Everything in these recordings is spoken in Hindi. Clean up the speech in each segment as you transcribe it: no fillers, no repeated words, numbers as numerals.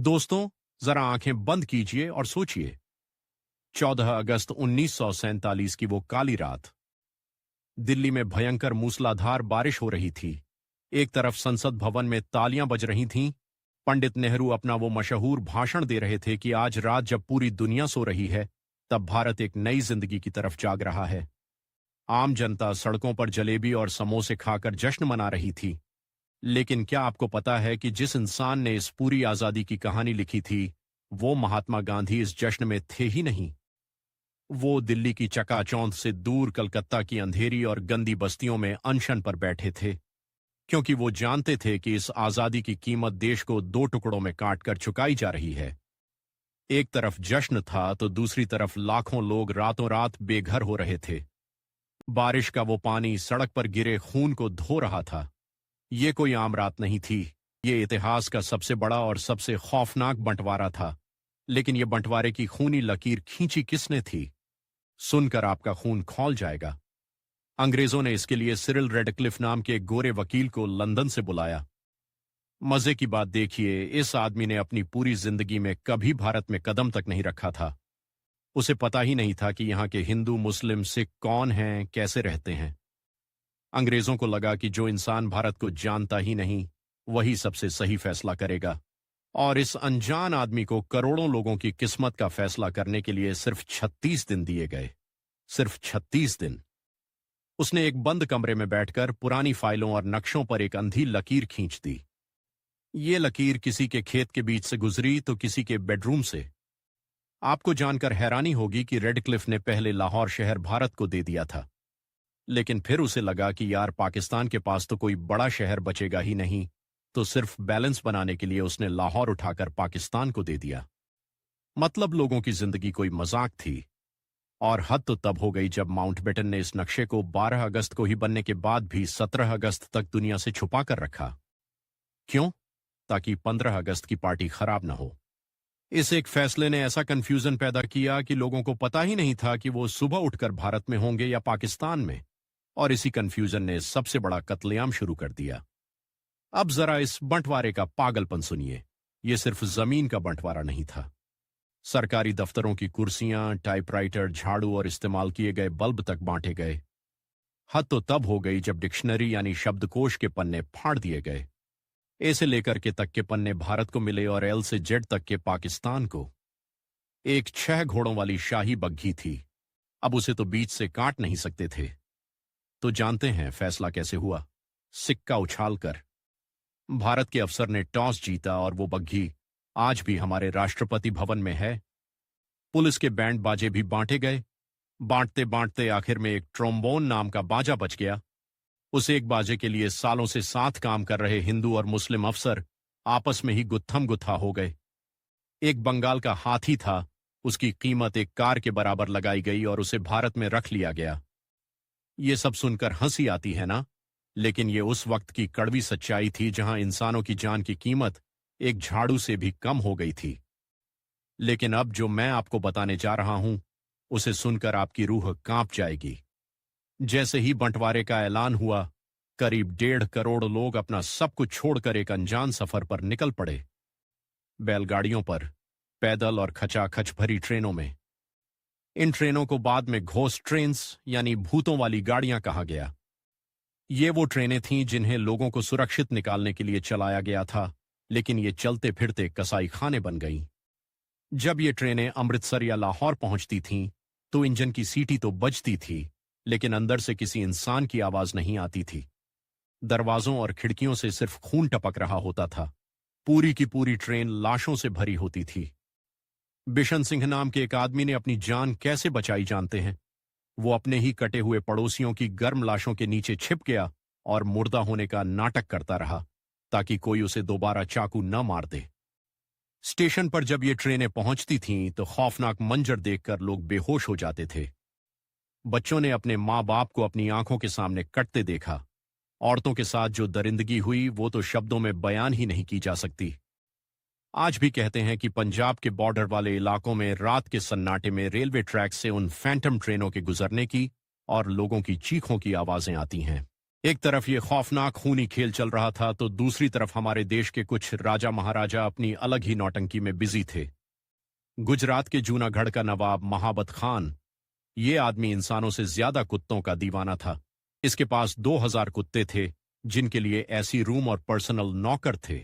दोस्तों, जरा आंखें बंद कीजिए और सोचिए। 14 अगस्त 1947 की वो काली रात। दिल्ली में भयंकर मूसलाधार बारिश हो रही थी। एक तरफ संसद भवन में तालियां बज रही थीं। पंडित नेहरू अपना वो मशहूर भाषण दे रहे थे कि आज रात जब पूरी दुनिया सो रही है, तब भारत एक नई जिंदगी की तरफ जाग रहा है। आम जनता सड़कों पर जलेबी और समोसे खाकर जश्न मना रही थी। लेकिन क्या आपको पता है कि जिस इंसान ने इस पूरी आजादी की कहानी लिखी थी, वो महात्मा गांधी इस जश्न में थे ही नहीं। वो दिल्ली की चकाचौंध से दूर कलकत्ता की अंधेरी और गंदी बस्तियों में अनशन पर बैठे थे, क्योंकि वो जानते थे कि इस आजादी की कीमत देश को दो टुकड़ों में काटकर चुकाई जा रही है। एक तरफ जश्न था तो दूसरी तरफ लाखों लोग रातों रात बेघर हो रहे थे। बारिश का वो पानी सड़क पर गिरे खून को धो रहा था। ये कोई आम रात नहीं थी। ये इतिहास का सबसे बड़ा और सबसे खौफनाक बंटवारा था। लेकिन ये बंटवारे की खूनी लकीर खींची किसने थी? सुनकर आपका खून खौल जाएगा। अंग्रेजों ने इसके लिए सिरिल रेडक्लिफ नाम के एक गोरे वकील को लंदन से बुलाया। मजे की बात देखिए, इस आदमी ने अपनी पूरी जिंदगी में कभी भारत में कदम तक नहीं रखा था। उसे पता ही नहीं था कि यहाँ के हिंदू मुस्लिम सिख कौन हैं, कैसे रहते हैं। अंग्रेजों को लगा कि जो इंसान भारत को जानता ही नहीं, वही सबसे सही फैसला करेगा। और इस अनजान आदमी को करोड़ों लोगों की किस्मत का फैसला करने के लिए सिर्फ 36 दिन दिए गए। सिर्फ 36 दिन। उसने एक बंद कमरे में बैठकर पुरानी फाइलों और नक्शों पर एक अंधी लकीर खींच दी। ये लकीर किसी के खेत के बीच से गुजरी तो किसी के बेडरूम से। आपको जानकर हैरानी होगी कि रेडक्लिफ ने पहले लाहौर शहर भारत को दे दिया था, लेकिन फिर उसे लगा कि यार, पाकिस्तान के पास तो कोई बड़ा शहर बचेगा ही नहीं, तो सिर्फ बैलेंस बनाने के लिए उसने लाहौर उठाकर पाकिस्तान को दे दिया। मतलब लोगों की जिंदगी कोई मजाक थी। और हद तो तब हो गई जब माउंटबेटन ने इस नक्शे को 12 अगस्त को ही बनने के बाद भी 17 अगस्त तक दुनिया से छुपा कर रखा। क्यों? ताकि 15 अगस्त की पार्टी खराब ना हो। इस एक फैसले ने ऐसा कंफ्यूजन पैदा किया कि लोगों को पता ही नहीं था कि वो सुबह उठकर भारत में होंगे या पाकिस्तान में। और इसी कंफ्यूजन ने सबसे बड़ा कत्लेआम शुरू कर दिया। अब जरा इस बंटवारे का पागलपन सुनिए। यह सिर्फ जमीन का बंटवारा नहीं था। सरकारी दफ्तरों की कुर्सियां, टाइपराइटर, झाड़ू और इस्तेमाल किए गए बल्ब तक बांटे गए। हद तो तब हो गई जब डिक्शनरी यानी शब्दकोश के पन्ने फाड़ दिए गए। ए से लेकर के तक के पन्ने भारत को मिले और एल से जेड तक के पाकिस्तान को। एक 6 घोड़ों वाली शाही बग्घी थी। अब उसे तो बीच से काट नहीं सकते थे। तो जानते हैं फैसला कैसे हुआ? सिक्का उछालकर। भारत के अफसर ने टॉस जीता और वो बग्घी आज भी हमारे राष्ट्रपति भवन में है। पुलिस के बैंड बाजे भी बांटे गए। बांटते बांटते आखिर में एक ट्रोम्बोन नाम का बाजा बच गया। उस एक बाजे के लिए सालों से साथ काम कर रहे हिंदू और मुस्लिम अफसर आपस में ही गुत्थम गुत्था हो गए। एक बंगाल का हाथी था, उसकी कीमत एक कार के बराबर लगाई गई और उसे भारत में रख लिया गया। ये सब सुनकर हंसी आती है ना, लेकिन ये उस वक्त की कड़वी सच्चाई थी जहां इंसानों की जान की कीमत एक झाड़ू से भी कम हो गई थी। लेकिन अब जो मैं आपको बताने जा रहा हूं, उसे सुनकर आपकी रूह कांप जाएगी। जैसे ही बंटवारे का ऐलान हुआ, करीब 1.5 करोड़ लोग अपना सब कुछ छोड़कर एक अनजान सफर पर निकल पड़े। बैलगाड़ियों पर, पैदल और खचाखच भरी ट्रेनों में। इन ट्रेनों को बाद में घोस्ट ट्रेन्स यानी भूतों वाली गाड़ियां कहा गया। ये वो ट्रेनें थीं जिन्हें लोगों को सुरक्षित निकालने के लिए चलाया गया था, लेकिन ये चलते फिरते कसाई खाने बन गईं। जब ये ट्रेनें अमृतसर या लाहौर पहुंचती थीं, तो इंजन की सीटी तो बजती थी, लेकिन अंदर से किसी इंसान की आवाज नहीं आती थी। दरवाजों और खिड़कियों से सिर्फ खून टपक रहा होता था। पूरी की पूरी ट्रेन लाशों से भरी होती थी। बिशन सिंह नाम के एक आदमी ने अपनी जान कैसे बचाई जानते हैं? वो अपने ही कटे हुए पड़ोसियों की गर्म लाशों के नीचे छिप गया और मुर्दा होने का नाटक करता रहा, ताकि कोई उसे दोबारा चाकू न मार दे। स्टेशन पर जब ये ट्रेनें पहुंचती थीं, तो खौफनाक मंजर देखकर लोग बेहोश हो जाते थे। बच्चों ने अपने माँ बाप को अपनी आंखों के सामने कटते देखा। औरतों के साथ जो दरिंदगी हुई, वो तो शब्दों में बयान ही नहीं की जा सकती। आज भी कहते हैं कि पंजाब के बॉर्डर वाले इलाकों में रात के सन्नाटे में रेलवे ट्रैक से उन फैंटम ट्रेनों के गुजरने की और लोगों की चीखों की आवाजें आती हैं। एक तरफ ये खौफनाक खूनी खेल चल रहा था तो दूसरी तरफ हमारे देश के कुछ राजा महाराजा अपनी अलग ही नौटंकी में बिजी थे। गुजरात के जूनागढ़ का नवाब महाबत खान, ये आदमी इंसानों से ज्यादा कुत्तों का दीवाना था। इसके पास 2000 कुत्ते थे, जिनके लिए ऐसी रूम और पर्सनल नौकर थे।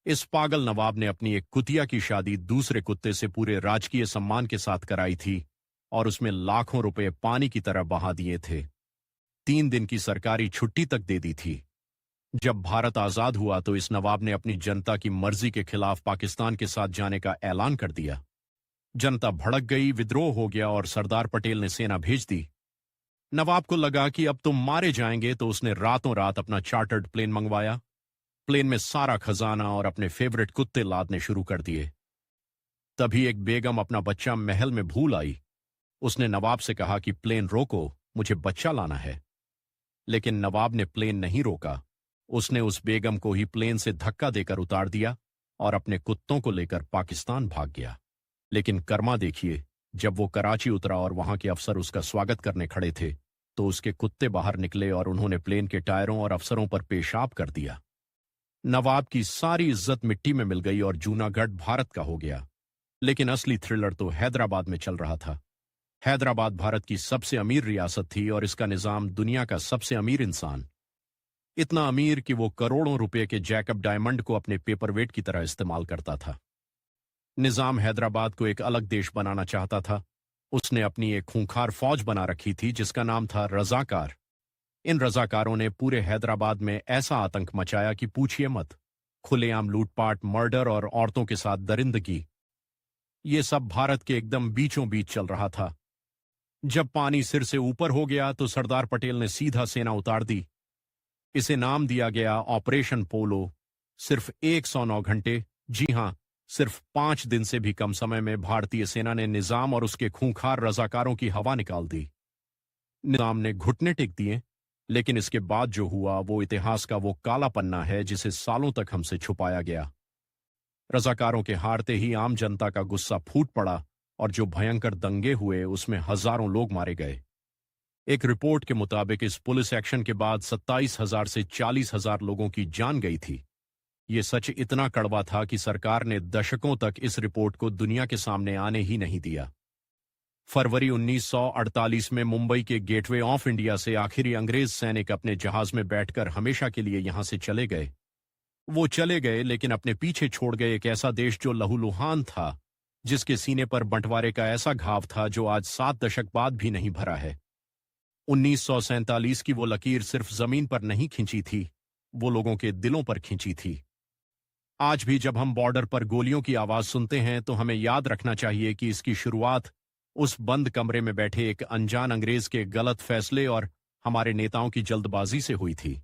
इस पागल नवाब ने अपनी एक कुतिया की शादी दूसरे कुत्ते से पूरे राजकीय सम्मान के साथ कराई थी और उसमें लाखों रुपए पानी की तरह बहा दिए थे। 3 दिन की सरकारी छुट्टी तक दे दी थी। जब भारत आजाद हुआ तो इस नवाब ने अपनी जनता की मर्जी के खिलाफ पाकिस्तान के साथ जाने का ऐलान कर दिया। जनता भड़क गई, विद्रोह हो गया और सरदार पटेल ने सेना भेज दी। नवाब को लगा कि अब तुम मारे जाएंगे तो उसने रातों रात अपना चार्टर्ड प्लेन मंगवाया। प्लेन में सारा खजाना और अपने फेवरेट कुत्ते लादने शुरू कर दिए। तभी एक बेगम अपना बच्चा महल में भूल आई। उसने नवाब से कहा कि प्लेन रोको, मुझे बच्चा लाना है। लेकिन नवाब ने प्लेन नहीं रोका। उसने उस बेगम को ही प्लेन से धक्का देकर उतार दिया और अपने कुत्तों को लेकर पाकिस्तान भाग गया। लेकिन कर्मा देखिए, जब वो कराची उतरा और वहां के अफसर उसका स्वागत करने खड़े थे तो उसके कुत्ते बाहर निकले और उन्होंने प्लेन के टायरों और अफसरों पर पेशाब कर दिया। नवाब की सारी इज्जत मिट्टी में मिल गई और जूनागढ़ भारत का हो गया। लेकिन असली थ्रिलर तो हैदराबाद में चल रहा था। हैदराबाद भारत की सबसे अमीर रियासत थी और इसका निजाम दुनिया का सबसे अमीर इंसान। इतना अमीर कि वो करोड़ों रुपए के जैकब डायमंड को अपने पेपरवेट की तरह इस्तेमाल करता था। निजाम हैदराबाद को एक अलग देश बनाना चाहता था। उसने अपनी एक खूंखार फौज बना रखी थी जिसका नाम था रजाकार। इन रजाकारों ने पूरे हैदराबाद में ऐसा आतंक मचाया कि पूछिए मत। खुलेआम लूटपाट, मर्डर और औरतों के साथ दरिंदगी, ये सब भारत के एकदम बीचों बीच चल रहा था। जब पानी सिर से ऊपर हो गया तो सरदार पटेल ने सीधा सेना उतार दी। इसे नाम दिया गया ऑपरेशन पोलो। सिर्फ 109 घंटे, जी हां, सिर्फ 5 दिन से भी कम समय में भारतीय सेना ने निजाम और उसके खूंखार रजाकारों की हवा निकाल दी। निजाम ने घुटने टेक दिए, लेकिन इसके बाद जो हुआ वो इतिहास का वो काला पन्ना है जिसे सालों तक हमसे छुपाया गया। रजाकारों के हारते ही आम जनता का गुस्सा फूट पड़ा और जो भयंकर दंगे हुए उसमें हजारों लोग मारे गए। एक रिपोर्ट के मुताबिक इस पुलिस एक्शन के बाद 27,000 से 40,000 लोगों की जान गई थी। ये सच इतना कड़वा था कि सरकार ने दशकों तक इस रिपोर्ट को दुनिया के सामने आने ही नहीं दिया। फरवरी 1948 में मुंबई के गेटवे ऑफ इंडिया से आखिरी अंग्रेज सैनिक अपने जहाज में बैठकर हमेशा के लिए यहां से चले गए। वो चले गए लेकिन अपने पीछे छोड़ गए एक ऐसा देश जो लहूलुहान था, जिसके सीने पर बंटवारे का ऐसा घाव था जो आज 7 दशक बाद भी नहीं भरा है। 1947 की वो लकीर सिर्फ जमीन पर नहीं खींची थी, वो लोगों के दिलों पर खींची थी। आज भी जब हम बॉर्डर पर गोलियों की आवाज सुनते हैं तो हमें याद रखना चाहिए कि इसकी शुरुआत उस बंद कमरे में बैठे एक अनजान अंग्रेज के गलत फैसले और हमारे नेताओं की जल्दबाजी से हुई थी।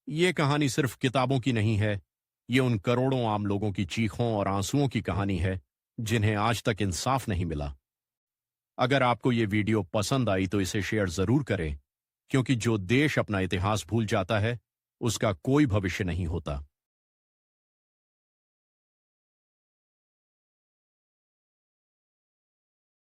ये कहानी सिर्फ किताबों की नहीं है, ये उन करोड़ों आम लोगों की चीखों और आंसुओं की कहानी है जिन्हें आज तक इंसाफ नहीं मिला। अगर आपको ये वीडियो पसंद आई तो इसे शेयर जरूर करें, क्योंकि जो देश अपना इतिहास भूल जाता है उसका कोई भविष्य नहीं होता।